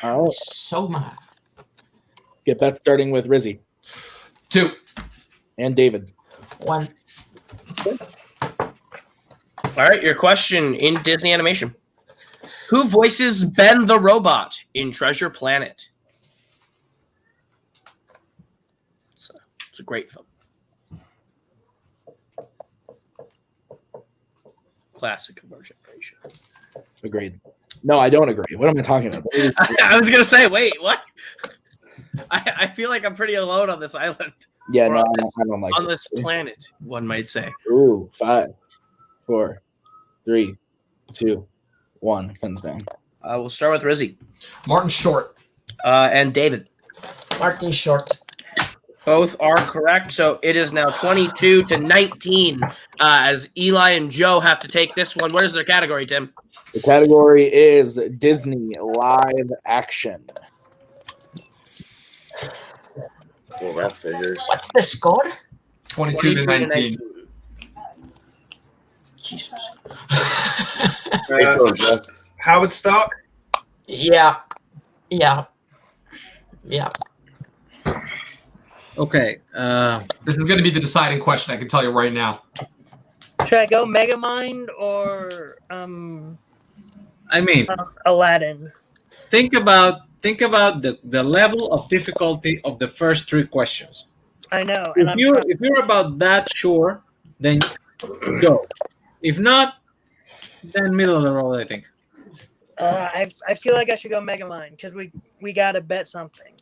Speaker 2: All right.
Speaker 5: So mad.
Speaker 2: Get that starting with Rizzy
Speaker 6: 2.
Speaker 2: and David.
Speaker 5: 1.
Speaker 1: All right, your question in Disney animation. Who voices Ben the Robot in Treasure Planet? It's a great film. Classic of our generation.
Speaker 2: Agreed. No, I don't agree. What am I talking about?
Speaker 1: I was going to say, wait, what? I feel like I'm pretty alone on this island.
Speaker 2: Yeah,
Speaker 1: Or
Speaker 2: no,
Speaker 1: on this-
Speaker 2: I don't like
Speaker 1: on
Speaker 2: it.
Speaker 1: this planet, one might say.
Speaker 2: Ooh, 5, 4, 3, 2, 1. Pens down.
Speaker 1: We'll start with Rizzy
Speaker 6: Martin Short.
Speaker 1: and David.
Speaker 5: Martin Short.
Speaker 1: Both are correct. So it is now 22-19 as Eli and Joe have to take this one. What is their category, Tim?
Speaker 2: The category is Disney live action.
Speaker 3: Well, that figures.
Speaker 5: What's the score?
Speaker 6: 22-19.
Speaker 5: Jesus.
Speaker 4: Howard Stark.
Speaker 5: Yeah.
Speaker 8: Okay.
Speaker 6: This is going to be the deciding question, I can tell you right now.
Speaker 7: Should I go Megamind or
Speaker 8: I mean,
Speaker 7: Aladdin?
Speaker 8: think about the level of difficulty of the first 3 questions.
Speaker 7: I know. And
Speaker 8: If you're about that sure, then go. If not, then middle of the road, I think.
Speaker 7: I feel like I should go Megamind because we gotta bet something.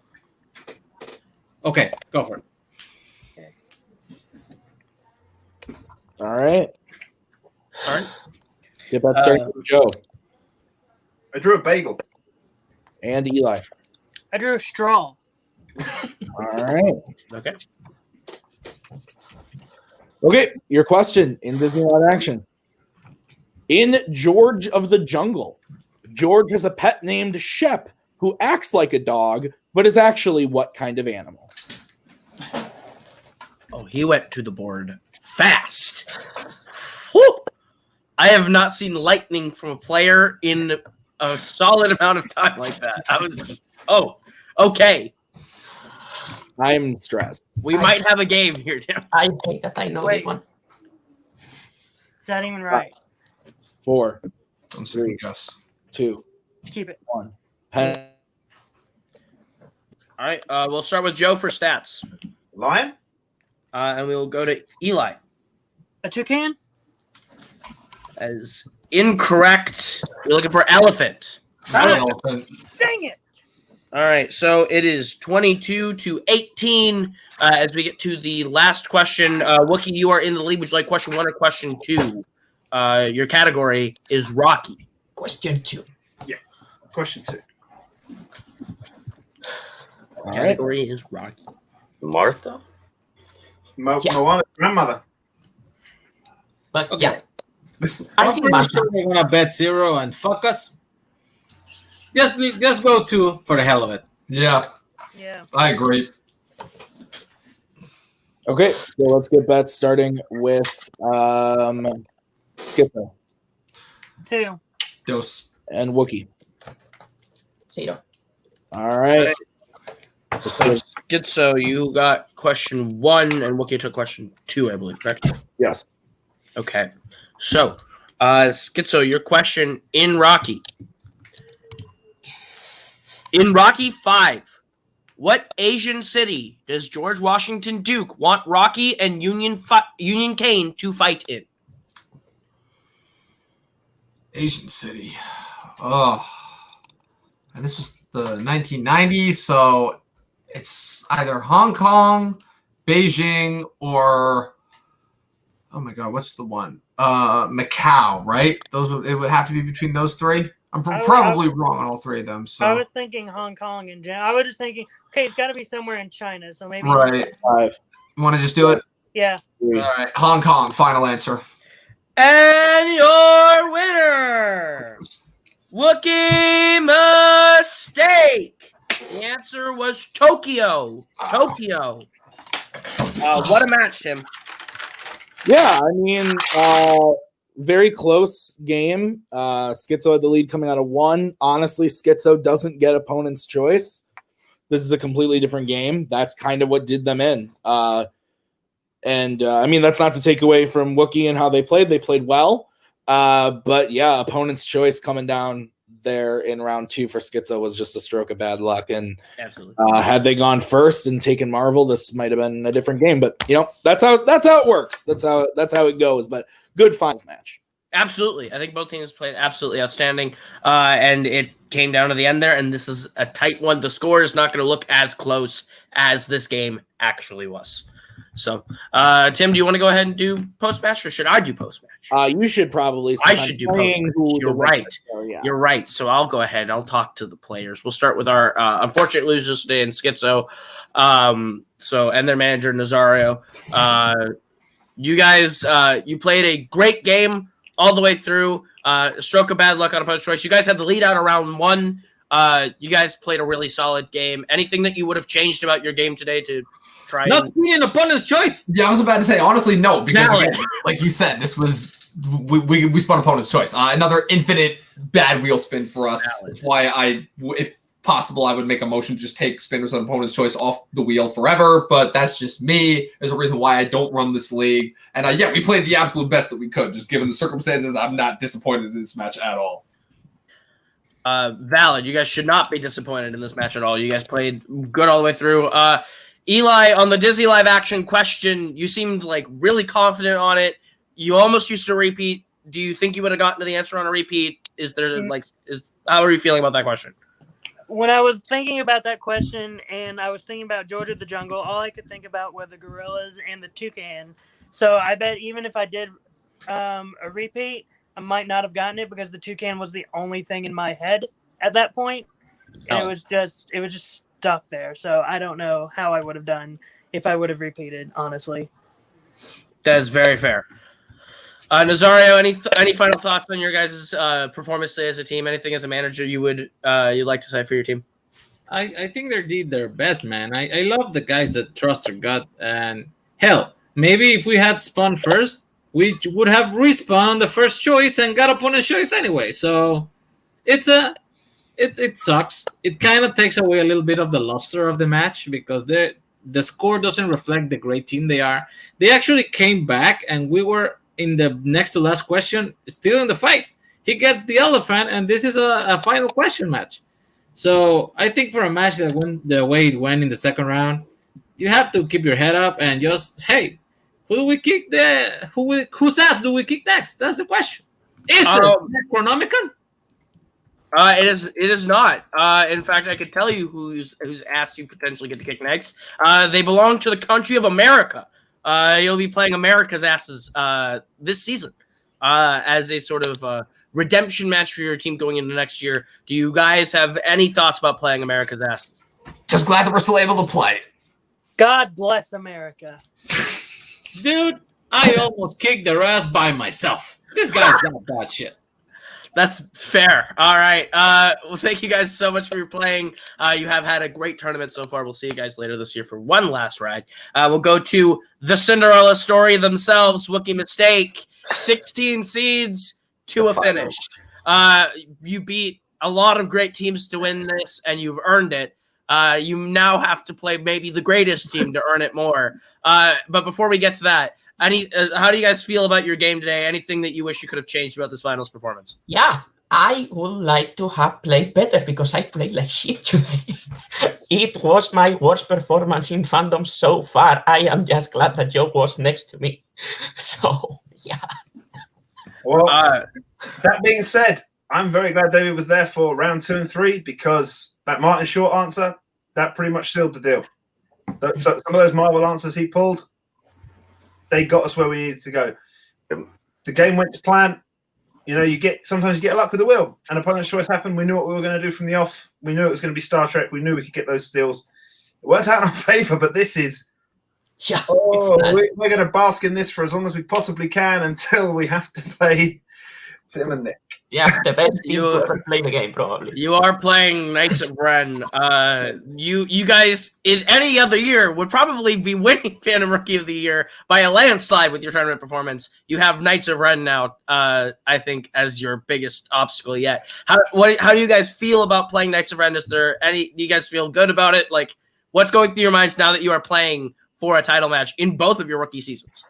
Speaker 8: Okay, go for it.
Speaker 2: All right.
Speaker 1: All right.
Speaker 2: Get that started with Joe
Speaker 4: I drew a bagel.
Speaker 2: and Eli.
Speaker 7: I drew a straw.
Speaker 2: All right.
Speaker 1: Okay.
Speaker 2: Okay, your question in Disneyland action. In George of the Jungle, George has a pet named Shep who acts like a dog, but is actually what kind of animal?
Speaker 1: Oh, he went to the board fast. Whew. I have not seen lightning from a player in a solid amount of time like that. I was, okay.
Speaker 2: I'm stressed.
Speaker 1: We might have a game here now.
Speaker 5: I hate that I know this one.
Speaker 7: Is that even right?
Speaker 2: 4,
Speaker 6: Don't second guess.
Speaker 2: 2,
Speaker 7: Keep it.
Speaker 2: 1. Pen.
Speaker 1: All right, we'll start with Joe for stats.
Speaker 4: Lion?
Speaker 1: And we'll go to Eli.
Speaker 7: A toucan?
Speaker 1: As incorrect. You're looking for elephant.
Speaker 6: Not an elephant.
Speaker 7: Dang it!
Speaker 1: All right, so it is 22-18 as we get to the last question. Wookiee, you are in the lead. Would you like question 1 or question 2? Your category is Rocky.
Speaker 5: Question 2.
Speaker 4: Yeah. Question 2.
Speaker 2: All right.
Speaker 1: Category is Rocky.
Speaker 3: Martha?
Speaker 4: Moana's grandmother.
Speaker 5: But
Speaker 8: Okay.
Speaker 5: yeah, I
Speaker 8: I'm
Speaker 5: think
Speaker 8: pretty
Speaker 5: Martha.
Speaker 8: sure they're gonna bet 0 and fuck us. Just go 2 for the hell of it.
Speaker 6: Yeah,
Speaker 7: Yeah.
Speaker 6: I agree.
Speaker 2: Okay, so let's get bets starting with Schizo
Speaker 7: 2.
Speaker 6: Dose.
Speaker 2: and Wookiee.
Speaker 5: 0.
Speaker 2: All right.
Speaker 1: So you got question 1, and Wookiee took question 2, I believe, correct?
Speaker 2: Yes.
Speaker 1: Okay. So, Schizo, your question in Rocky. In Rocky 5, what Asian city does George Washington Duke want Rocky and Union Kane to fight in?
Speaker 6: Asian city. Oh. And this was the 1990s, so it's either Hong Kong, Beijing, or oh my god, what's the one? Macau, right? It would have to be between those 3. I'm probably wrong on all 3 of them. So
Speaker 7: I was thinking Hong Kong in general. I was just thinking, okay, it's got to be somewhere in China, so maybe.
Speaker 6: right.
Speaker 2: 5,
Speaker 6: You want to just do it?
Speaker 7: Yeah.
Speaker 2: 3.
Speaker 6: All right, Hong Kong. Final answer.
Speaker 1: And your winner, Wookiee Mistake. The answer was Tokyo. Tokyo. What a match, Tim.
Speaker 2: Yeah, I mean, very close game. Schizo had the lead coming out of 1. Honestly, Schizo doesn't get opponent's choice. This is a completely different game. That's kind of what did them in. I mean, that's not to take away from Wookiee and how they played. They played well. But yeah, opponent's choice coming down there in round 2 for Schizo was just a stroke of bad luck. And
Speaker 1: Absolutely.
Speaker 2: had they gone first and taken Marvel, this might have been a different game. But you know, that's how it works. That's how it goes. But good finals match.
Speaker 1: Absolutely. I think both teams played absolutely outstanding. And it came down to the end there, and this is a tight one. The score is not going to look as close as this game actually was. So, Tim, do you want to go ahead and do post-match, or should I do post-match?
Speaker 2: You should probably.
Speaker 1: I should do post-match. You're right.
Speaker 2: Yeah.
Speaker 1: You're right. So I'll go ahead and I'll talk to the players. We'll start with our unfortunate losers today in Schizo. And their manager, Nazario. You guys, you played a great game all the way through. Stroke of bad luck on opponent's choice. You guys had the lead out of round 1. You guys played a really solid game. Anything that you would have changed about your game today to try
Speaker 8: Not being opponent's choice.
Speaker 6: Yeah, I was about to say, honestly, no, because again, like you said, this was we spun opponent's choice. Another infinite bad wheel spin for us. That's why if possible, I would make a motion to just take spinners on opponent's choice off the wheel forever. But that's just me. There's a reason why I don't run this league. And yeah, we played the absolute best that we could. Just given the circumstances, I'm not disappointed in this match at all.
Speaker 1: Valid. You guys should not be disappointed in this match at all. You guys played good all the way through. Eli, on the Disney live action question, you seemed like really confident on it. You almost used to repeat. Do you think you would have gotten to the answer on a repeat? How are you feeling about that question?
Speaker 7: When I was thinking about that question and I was thinking about George of the Jungle, all I could think about were the gorillas and the toucan. So I bet even if I did a repeat, I might not have gotten it because the toucan was the only thing in my head at that point. And it was just stuck there. So I don't know how I would have done if I would have repeated, honestly.
Speaker 1: That's very fair. Nazario, any final thoughts on your guys' performance today as a team? Anything as a manager you'd like to say for your team?
Speaker 8: I think they did their best, man. I love the guys that trust their gut. And hell, maybe if we had spun first, we would have respawned the first choice and got opponent's choice anyway. So it sucks. It kind of takes away a little bit of the luster of the match because the score doesn't reflect the great team they are. They actually came back, and we were in the next to last question, still in the fight. He gets the elephant, and this is a final question match. So I think for a match that went the way it went in the second round, you have to keep your head up and just, hey, who do we kick whose ass do we kick next? That's the question. Is it Chronomicon?
Speaker 1: It is not. In fact, I could tell you whose ass you potentially get to kick next. They belong to the country of America. You'll be playing America's asses this season as a sort of redemption match for your team going into next year. Do you guys have any thoughts about playing America's asses?
Speaker 6: Just glad that we're still able to play.
Speaker 7: God bless America.
Speaker 8: Dude, I almost kicked their ass by myself. This guy's got that shit.
Speaker 1: That's fair. All right. Well, thank you guys so much for playing. You have had a great tournament so far. We'll see you guys later this year for one last ride. We'll go to the Cinderella story themselves. Wookiee Mistake, 16 seeds to a finish. You beat a lot of great teams to win this, and you've earned it. You now have to play maybe the greatest team to earn it more. But before we get to that, how do you guys feel about your game today? Anything that you wish you could have changed about this finals performance?
Speaker 5: Yeah, I would like to have played better because I played like shit today. It was my worst performance in Fandom so far. I am just glad that Joe was next to me. So, yeah.
Speaker 4: Well, that being said, I'm very glad David was there for round 2 and 3 because that Martin Short answer, that pretty much sealed the deal. So some of those Marvel answers he pulled, they got us where we needed to go. The game went to plan. You know, sometimes you get luck with the wheel. And opponent's choice happened. We knew what we were going to do from the off. We knew it was going to be Star Trek. We knew we could get those steals. It worked out in our favor, but this is...
Speaker 5: Yeah,
Speaker 4: nice. We're going to bask in this for as long as we possibly can until we have to play Tim and Nick.
Speaker 5: Yeah, the best team to ever play the game, probably.
Speaker 1: You are playing Knights of Ren. You guys, in any other year, would probably be winning Fandom Rookie of the Year by a landslide with your tournament performance. You have Knights of Ren now, I think, as your biggest obstacle yet. How do you guys feel about playing Knights of Ren? Do you guys feel good about it? Like, what's going through your minds now that you are playing for a title match in both of your rookie seasons?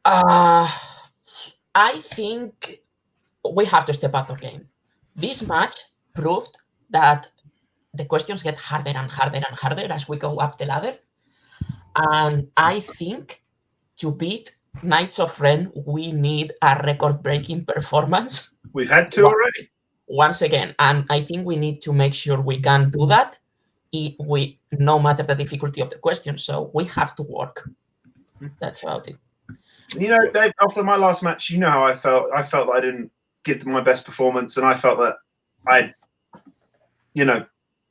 Speaker 5: I think we have to step up our game. This match proved that the questions get harder and harder and harder as we go up the ladder. And I think to beat Knights of Ren, we need a record-breaking performance.
Speaker 4: We've had 2 already.
Speaker 5: Once again. And I think we need to make sure we can do that no matter the difficulty of the question. So we have to work. That's about it.
Speaker 4: You know, Dave, after my last match, you know how I felt. I felt that I didn't give my best performance, and I felt that I,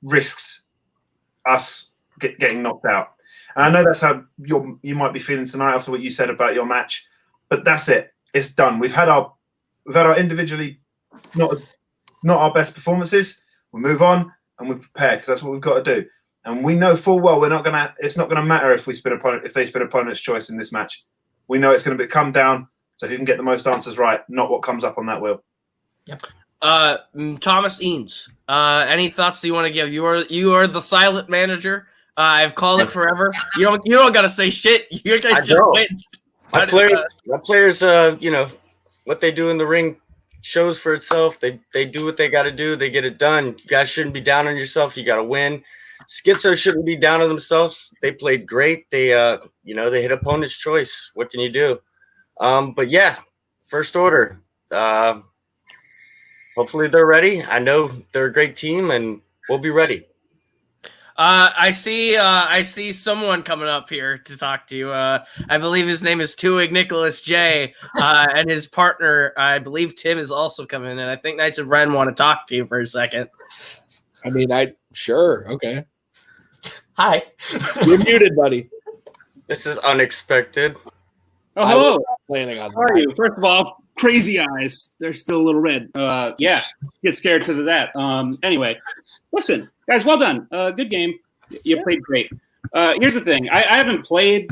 Speaker 4: risked us getting knocked out. And I know that's how you might be feeling tonight after what you said about your match, but that's it. It's done. We've had our individually not our best performances. We move on and we prepare because that's what we've got to do. And we know full well it's not gonna matter if they spin opponent's choice in this match. We know it's going to come down to who can get the most answers right, not what comes up on that wheel.
Speaker 5: Yep.
Speaker 1: Thomas Eanes, any thoughts that you want to give? You are the silent manager. I've called it forever. You don't got to say shit. You guys just win.
Speaker 3: My players, what they do in the ring shows for itself. They do what they got to do. They get it done. You guys shouldn't be down on yourself. You got to win. Schizo shouldn't be down on themselves. They played great. They they hit opponent's choice. What can you do? But yeah, first order. Hopefully they're ready. I know they're a great team, and we'll be ready.
Speaker 1: I see someone coming up here to talk to you. I believe his name is TWOHIG'S Nicholas J. And his partner, I believe Tim, is also coming in. I think Knights of Ren want to talk to you for a second.
Speaker 2: I mean, sure, okay.
Speaker 5: Hi.
Speaker 2: You're muted, buddy.
Speaker 3: This is unexpected.
Speaker 8: Oh,
Speaker 2: I
Speaker 8: hello.
Speaker 2: was planning on
Speaker 8: How are you? First of all, crazy eyes. They're still a little red. Yeah, get scared because of that. Anyway, listen, guys, well done. Good game. You played great. Here's the thing. I haven't played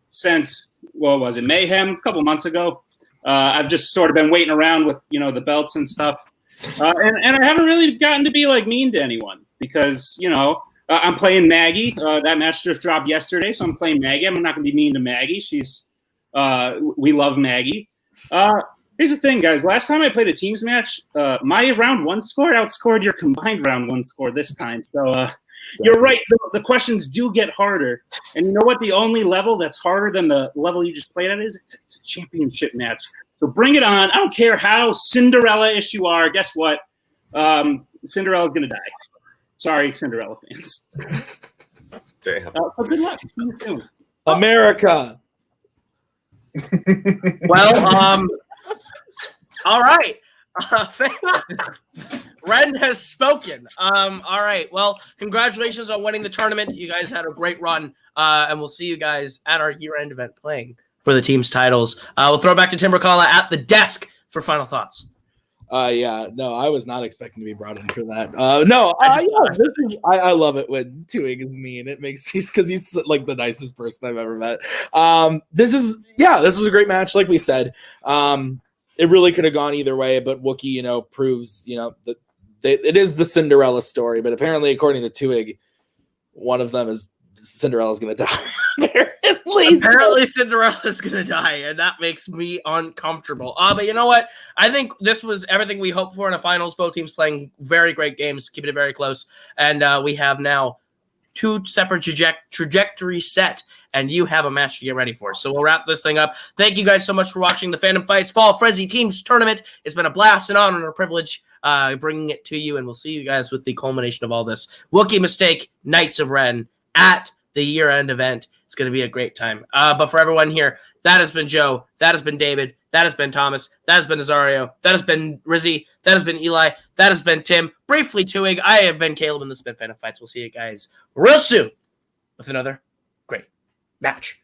Speaker 8: since, what was it, Mayhem a couple months ago. I've just sort of been waiting around with, the belts and stuff. And I haven't really gotten to be, mean to anyone because, I'm playing Maggie. That match just dropped yesterday, so I'm playing Maggie. I'm not going to be mean to Maggie. We love Maggie. Here's the thing, guys. Last time I played a teams match, my round 1 score outscored your combined round 1 score this time. So you're right. The questions do get harder. And you know what? The only level that's harder than the level you just played at is it's a championship match. So bring it on. I don't care how Cinderella-ish you are. Guess what? Cinderella's going to die. Sorry, Cinderella fans.
Speaker 3: Damn.
Speaker 8: But good luck. See you soon.
Speaker 2: America.
Speaker 1: Well, all right. Ren has spoken. All right. Well, congratulations on winning the tournament. You guys had a great run, and we'll see you guys at our year-end event playing for the team's titles. We'll throw it back to Brzakala at the desk for final thoughts.
Speaker 2: Yeah, no, I was not expecting to be brought in for that. I love it when TWOHIG is mean. It makes because he's like the nicest person I've ever met. This was a great match, like we said. It really could have gone either way, but Wookiee, proves, that it is the Cinderella story. But apparently, according to TWOHIG, one of them is Cinderella's going to die. Apparently,
Speaker 1: Cinderella's going to die, and that makes me uncomfortable. But you know what? I think this was everything we hoped for in a finals. Both teams playing very great games, keeping it very close. And we have now 2 separate trajectories set, and you have a match to get ready for. So we'll wrap this thing up. Thank you guys so much for watching the Fandom Fights Fall Frenzy Teams Tournament. It's been a blast, an honor, and a privilege bringing it to you, and we'll see you guys with the culmination of all this. Wookiee Mistake, Knights of Ren at the year-end event. It's going to be a great time. But for everyone here, that has been Joe. That has been David. That has been Thomas. That has been Nazario. That has been Rizzy. That has been Eli. That has been Tim. Briefly, TWOHIG. I have been Caleb, and this has been Fandom Fights. We'll see you guys real soon with another great match,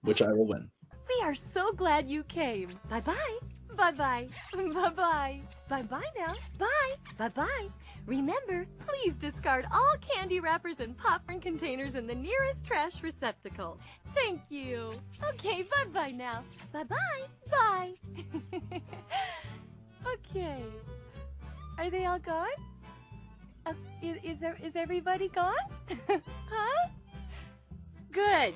Speaker 2: which I will win.
Speaker 9: We are so glad you came. Bye-bye. Bye-bye. Bye-bye. Bye-bye now. Bye. Bye-bye. Remember, please discard all candy wrappers and popcorn containers in the nearest trash receptacle. Thank you. Okay, bye-bye now. Bye-bye. Bye. Okay. Are they all gone? Is everybody gone? Huh? Good.